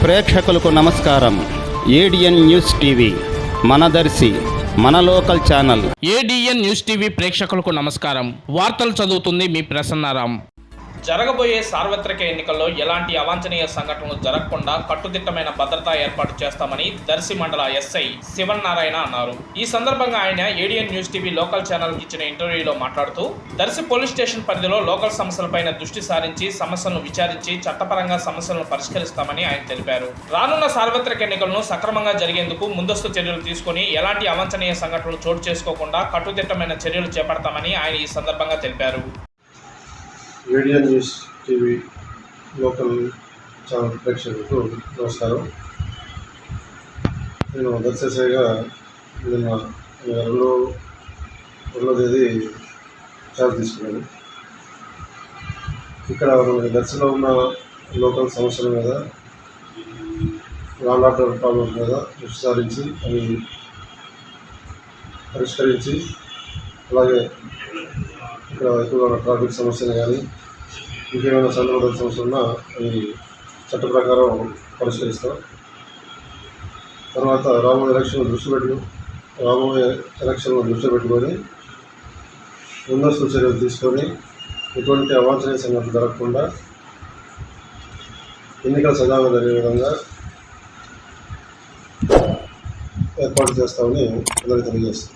ప్రేక్షకులకు నమస్కారం. ADN news TV మనదర్శి మన local channel. ADN news TV ప్రేక్షకులకు నమస్కారం. వార్తలు చదువుతుంది మీ ప్రసన్నారాం. జరగబోయే సార్వత్రిక ఎన్నికల్లో ఎలాంటి అవాంఛనీయ సంఘటనలు జరగకుండా కట్టుదిట్టమైన భద్రతా ఏర్పాటు చేస్తామని దర్శి మండల ఎస్ఐ శివనారాయణ అన్నారు. ఈ సందర్భంగా ఆయన ఏడిఎన్ న్యూస్ టీవీ లోకల్ ఛానల్కి ఇచ్చిన ఇంటర్వ్యూలో మాట్లాడుతూ దర్శి పోలీస్ స్టేషన్ పరిధిలో లోకల్ సమస్యలపైన దృష్టి సారించి సమస్యలను విచారించి చట్టపరంగా సమస్యలను పరిష్కరిస్తామని ఆయన తెలిపారు. రానున్న సార్వత్రిక ఎన్నికలను సక్రమంగా జరిగేందుకు ముందస్తు చర్యలు తీసుకుని ఎలాంటి అవాంఛనీయ సంఘటనలు చోటు చేసుకోకుండా కట్టుదిట్టమైన చర్యలు చేపడతామని ఆయన ఈ సందర్భంగా తెలిపారు. ADN news TV local channel ప్రేక్షకులకు నమస్కారం. నేను దర్శగా నిన్న రెండో తేదీ చార్జ్ తీసుకున్నాను. ఇక్కడ మనకి దర్శలో ఉన్న లోకల్ సమస్యల మీద, లాండ్ ఆర్డర్ ప్రాబ్లమ్స్ మీద దృష్టి సారించి అవి పరిష్కరించి, అలాగే ఇక్కడ ఎక్కువగా ట్రాఫిక్ సమస్యలు కానీ ఇంకేమైనా సందర్భ సమస్యలు ఉన్నా అవి చట్ట ప్రకారం పరిష్కరిస్తాం. తర్వాత రాబోయే ఎలక్షన్ దృష్టి పెట్టుకొని ముందస్తు చర్యలు తీసుకొని ఎటువంటి అవాంఛనీయ సంఘటనలు జరగకుండా ఎన్నికల సజావుగా జరిగే విధంగా ఏర్పాటు చేస్తామని అందరికీ తెలియజేస్తాం.